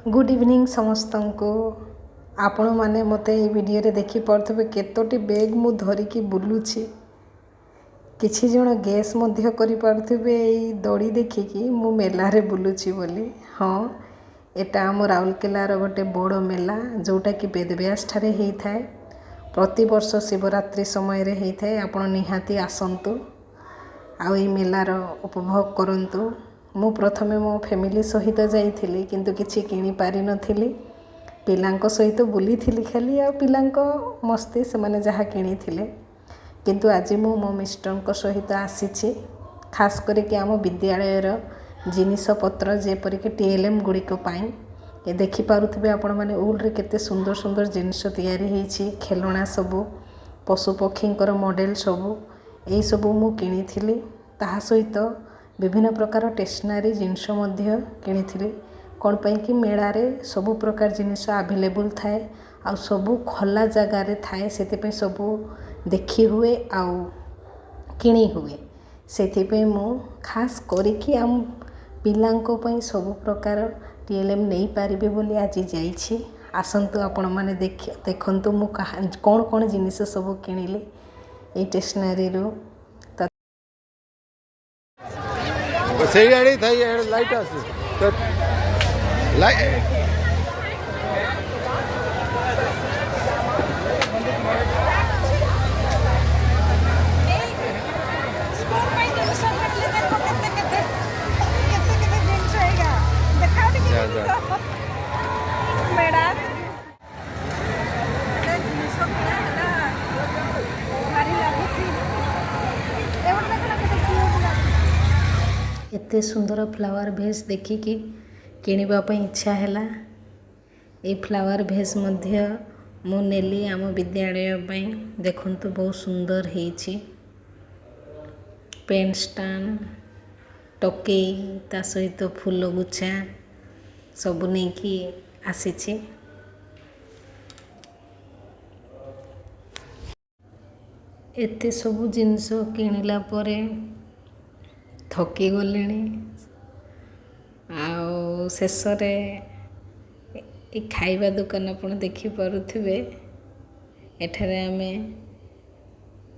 Good evening समस्त को आपण मैंने मत वीडियो रे देखी पारे केतोटी बैग मु धरिकी बुलूची किछि जण गैस मध्य करि पारुथिबे एई दड़ी देखिकी मु मेला रे बुलूची बोली। हाँ, एटा आम राउरकेलार गोटे बड़ मेला जोटा कि बेदव्यास ठारे हेई थाए। प्रति वर्ष शिवरात्रि समय रे हेई थाए। आपण निहाती आसंतु आउ एई मेलार उपभोग करंतु। मु प्रथमे मो फैमिली सहित जाइथिली किंतु किछि किनि पारि नथिली। पिलांको सहित बुलीथिली खाली आ पिलांको मस्ती से माने जहा किनिथिले। किंतु आज मु मो मिस्टरको सहित आसीछि खास करके आम विद्यालयर जिनिस पत्र जेपरिक टीएलएम गुड़िक पाई ये देखि पारुथिबे आपण माने उल रे केते सुंदर सुंदर जिनिस तैयारी हेछि। खेलना सबु पशु पक्षींकर मॉडल सबु एई सबु मु किनिथिली। ताहा सहित विभिन्न प्रकार स्टेशनरी जिनिस मध्य किनिथिली। कौन पाई कि मेला रे सबु प्रकार जिनिस अवेलेबल थाए आ सबु खोला जगार रे थाए। सेति सबु देखी हुए आउ किणी हुए। सेति मु खास करिकी आम पिलांको पई सबु प्रकार टीएलएम नहीं पारिबे बोली आज जाइछि। आसंतु आपण माने देखंतु मु कौन कौन जिनिस सबु किनिले ए स्टेशनरी रो। सही आड़ी था ये लाइट आसी तो लाइट एते सुंदर फ्लावर भेस देखिकी किनिबा पई इच्छा हैला। ए फ्लावर भेस मध्य मु नेली आम विद्यालय पई। देखंतु बहुत सुंदर हेछि। पेन स्टैंड टोकेई ता सहित फूल गुच्छा सब नेकी आसीछि। एते सब जिनिस किनिला परे थकी गले आउ शेष खाइबा दुकान आपण देखि पारुथिबे। एठारे आमे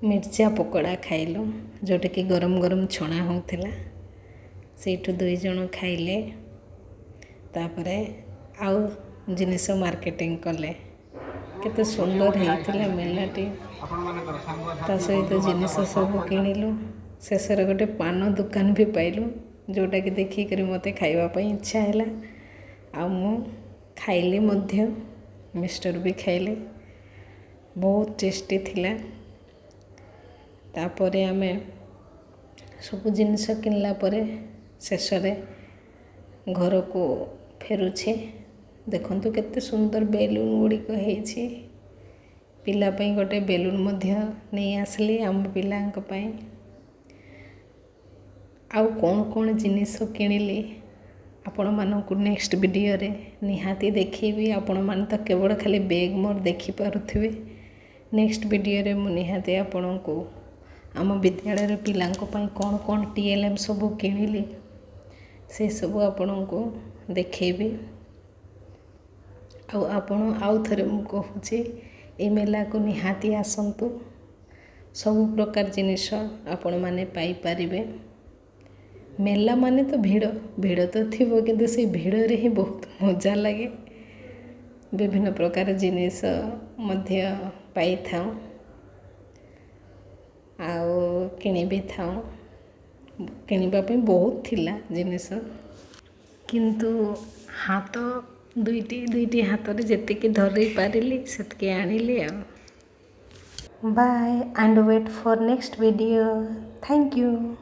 मिर्चा पकोड़ा खाइलु जोटा कि गरम गरम छणा होउथिला। सेठु दुई जण खाइले तापरे आउ जिनिस मार्केटिंग कले। केते सुंदर हेइथिला मेलाटी। ता सहित जिनिस सब किनिलु। शेष गोटे पान दुकान भी पाइलु जोटा कि देखी करी मते खाइबा पई इच्छा हैला। आ मु खाइली मध्य मिस्टर भी खाइले। बहुत टेस्टी थिला। तापरे आमे सब जिनिस किनला परे शेष घर को फेरुछे। देखंतु केते सुंदर बेलून गुड़िक हेछि। पिला पई गोटे बेलून मध्य नहीं आसली आम पिलांक पई। आउ कौन कौन जिनिस किनिली आपण मानकु नेक्स्ट वीडियो रे निहाती देखिबी। आपण मान तो केवल खाली बैग मोर देखि पारुथिबे। नेक्स्ट वीडियो रे मु निहाती आपण को आम विद्यालय रे पिलांको पई कौन कौन टीएलएम सब किनिली से सब आपण को देखैबी। आउ आपण आउ थरे मु कहूची ए मेला को निहाती आसंतु। सब प्रकार जिनिस आपण माने पाई परिबे। मेला माने तो भीड़ भीड़ तो थिबो किंतु से भीड़ रे ही बहुत मजा लगे। विभिन्न प्रकार जिनिस मध्य पाई थाउ आउ किनि भी थाउ। किनिबा पे बहुत थिला जिनिस किंतु हाथ दुईटी हाथ रे जेतिकी धरि पारिली सेतके आनिली। Bye and wait for next video. Thank you.